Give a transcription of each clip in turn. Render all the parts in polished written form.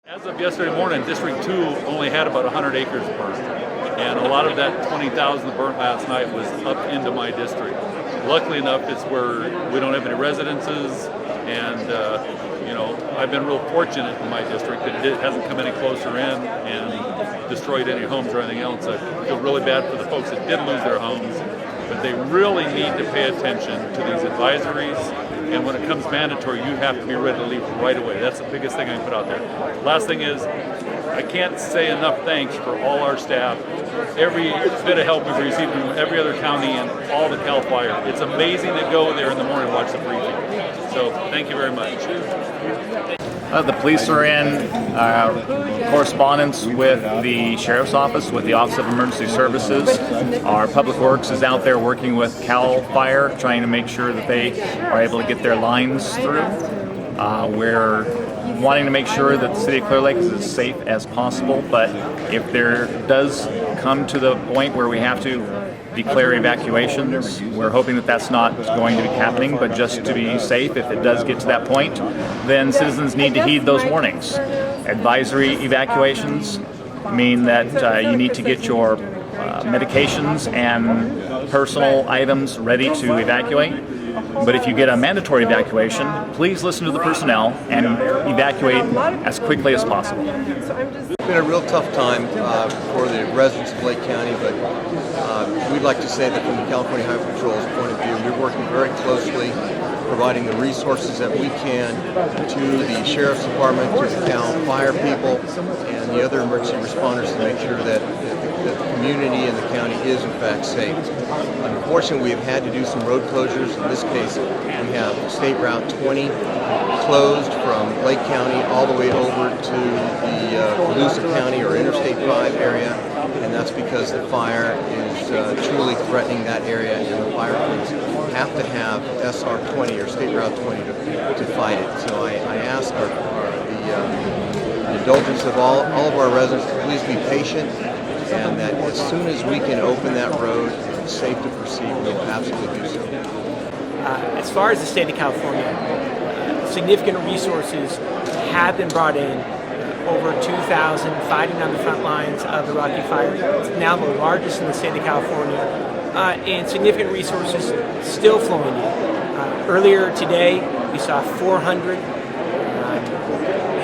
As of yesterday morning, District 2 only had about 100 acres burned. And a lot of that 20,000 burnt last night was up into my district. Luckily enough, it's where we don't have any residences, and I've been real fortunate in my district that it hasn't come any closer in and destroyed any homes or anything else. I feel really bad for the folks that did lose their homes, but they really need to pay attention to these advisories. And when it comes mandatory, you have to be ready to leave right away. That's the biggest thing I can put out there. Last thing is, I can't say enough thanks for all our staff. Every bit of help we've received from every other county and all the CAL FIRE. It's amazing to go there in the morning and watch the briefing. So thank you very much. The police are in correspondence with the Sheriff's Office, with the Office of Emergency Services. Our Public Works is out there working with CAL FIRE, trying to make sure that they are able to get their lines through. We're wanting to make sure that the City of Clear Lake is as safe as possible, but if there does come to the point where we have to declare evacuations, we're hoping that that's not going to be happening, but just to be safe, if it does get to that point, then citizens need to heed those warnings. Advisory evacuations mean that you need to get your medications and personal items ready to evacuate. But if you get a mandatory evacuation, please listen to the personnel and evacuate as quickly as possible. It's been a real tough time for the residents of Lake County, but we'd like to say that from the California Highway Patrol's point of view, we're working very closely, providing the resources that we can to the Sheriff's Department, to the CAL FIRE people, and the other emergency responders to make sure that the community and the county is in fact safe. Unfortunately, we have had to do some road closures. In this case, we have State Route 20 closed from Lake County all the way over to the Volusia County or Interstate 5 area, and that's because the fire is truly threatening that area, and the fire crews have to have SR 20 or State Route 20 to fight it. So I ask the indulgence of all of our residents to please be patient, and that as soon as we can open that road and it's safe to proceed, we'll absolutely do so. As far as the state of California, significant resources have been brought in. Over 2,000 fighting on the front lines of the Rocky Fire. It's now the largest in the state of California, and significant resources still flowing in. Earlier today, we saw 400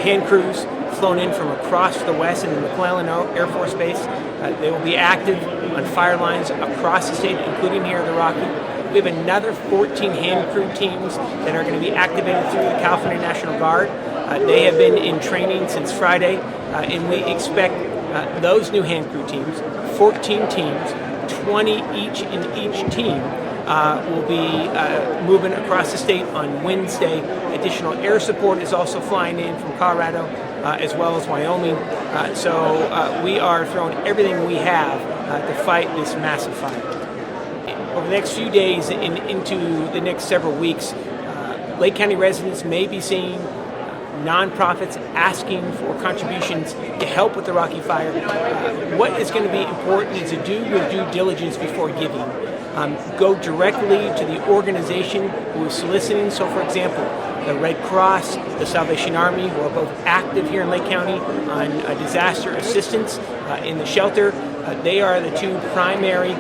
hand crews flown in from across the west into McClellan Air Force Base. They will be active on fire lines across the state, including here at the Rocky. We have another 14 hand crew teams that are going to be activated through the California National Guard. They have been in training since Friday, and we expect those new hand crew teams, 14 teams, 20 each in each team, will be moving across the state on Wednesday. Additional air support is also flying in from Colorado as well as Wyoming. So we are throwing everything we have to fight this massive fire. Over the next few days and into the next several weeks, Lake County residents may be seeing nonprofits asking for contributions to help with the Rocky Fire. What is going to be important is to do your due diligence before giving. Go directly to the organization who is soliciting. So, for example, the Red Cross, the Salvation Army, who are both active here in Lake County on disaster assistance in the shelter. They are the two primary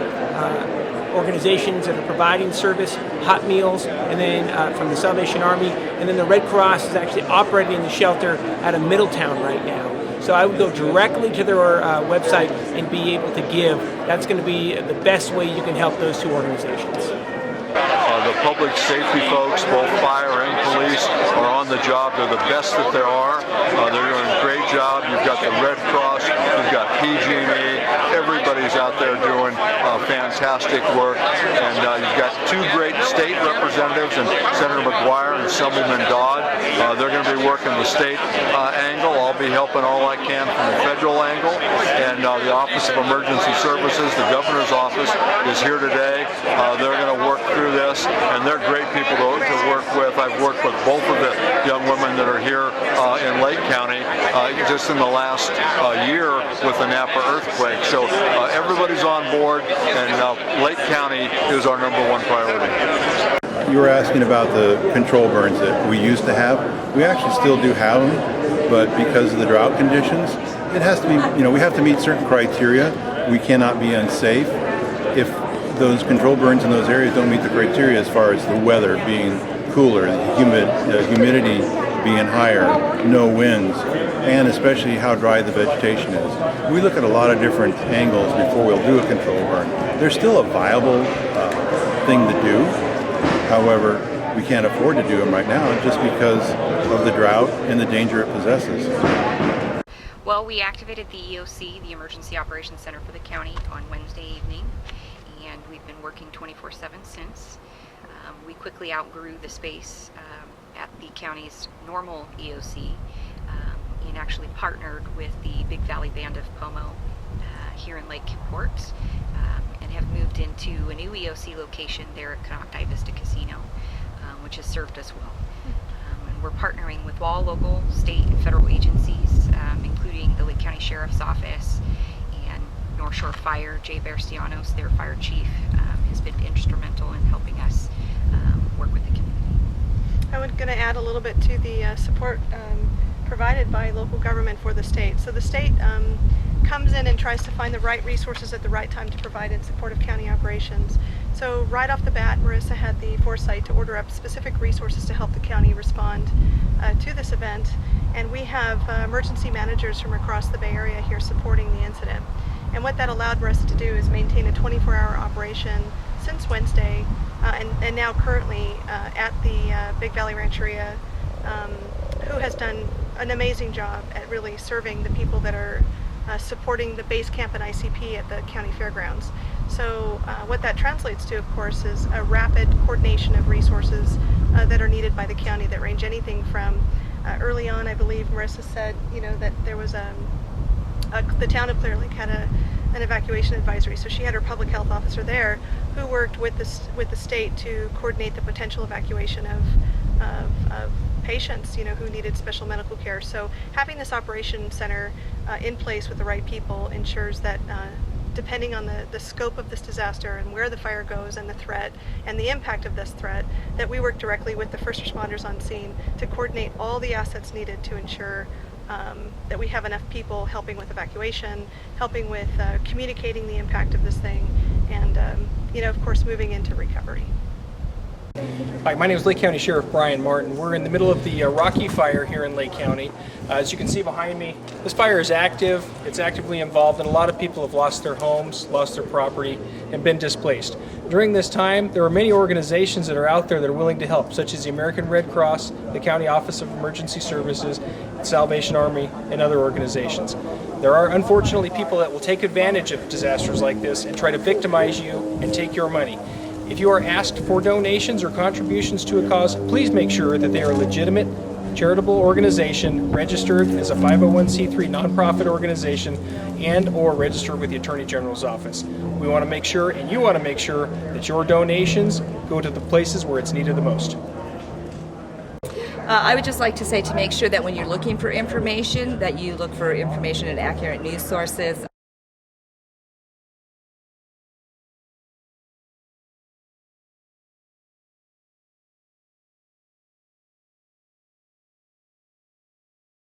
organizations that are providing service, hot meals, and then from the Salvation Army, and then the Red Cross is actually operating in the shelter out of Middletown right now. So I would go directly to their website and be able to give. That's going to be the best way you can help those two organizations. The public safety folks, both fire and police, are on the job. They're the best that there are. They're doing a great job. You've got the Red Cross, you've got PG&E. Everybody's out there doing fantastic work. And you've got two great state representatives, and Senator McGuire and Assemblyman Dodd. They're going to be working the state angle. I'll be helping all I can from the federal angle. And the Office of Emergency Services, the governor's office, is here today. They're going to work through this, and they're great people to work with. I've worked with both of the young women that are here in Lake County just in the last year with the Napa earthquake. So everybody's on board, and Lake County is our #1 priority. You were asking about the control burns that we used to have. We actually still do have them. but because of the drought conditions, it has to be, we have to meet certain criteria. We cannot be unsafe if those control burns in those areas don't meet the criteria as far as the weather being cooler, the humidity being higher, no winds, and especially how dry the vegetation is. We look at a lot of different angles before we'll do a control burn. There's still a viable thing to do. However, we can't afford to do them right now just because of the drought and the danger it possesses. Well, we activated the EOC, the Emergency Operations Center for the county, on Wednesday evening, and we've been working 24/7 since. We quickly outgrew the space at the county's normal EOC and actually partnered with the Big Valley Band of Pomo here in Lake Port and have moved into a new EOC location there at Konocti Vista Casino, which has served us well. And we're partnering with all local, state, and federal agencies, including the Lake County Sheriff's Office and North Shore Fire. Jay Berstianos, their fire chief, has been instrumental in helping us work with the community. I was going to add a little bit to the support provided by local government for the state. So the state comes in and tries to find the right resources at the right time to provide in support of county operations. So right off the bat, Marissa had the foresight to order up specific resources to help the county respond to this event. And we have emergency managers from across the Bay Area here supporting the incident. And what that allowed Marissa to do is maintain a 24-hour operation since Wednesday and now currently at the Big Valley Rancheria, who has done an amazing job at really serving the people that are supporting the base camp and ICP at the county fairgrounds. So what that translates to, of course, is a rapid coordination of resources that are needed by the county that range anything from early on, I believe Marissa said, that there was the town of Clear Lake had an evacuation advisory. So she had her public health officer there who worked with the state to coordinate the potential evacuation of patients, who needed special medical care. So having this operation center in place with the right people ensures that depending on the scope of this disaster and where the fire goes and the threat and the impact of this threat, that we work directly with the first responders on scene to coordinate all the assets needed to ensure that we have enough people helping with evacuation, helping with communicating the impact of this thing, and of course moving into recovery. Hi, my name is Lake County Sheriff Brian Martin. We're in the middle of the Rocky Fire here in Lake County. As you can see behind me, this fire is active, it's actively involved, and a lot of people have lost their homes, lost their property, and been displaced. During this time, there are many organizations that are out there that are willing to help, such as the American Red Cross, the County Office of Emergency Services, Salvation Army, and other organizations. There are unfortunately people that will take advantage of disasters like this and try to victimize you and take your money. If you are asked for donations or contributions to a cause, please make sure that they are a legitimate charitable organization registered as a 501c3 nonprofit organization and or registered with the Attorney General's office. We want to make sure, and you want to make sure, that your donations go to the places where it's needed the most. I would just like to say to make sure that when you're looking for information, that you look for information in accurate news sources.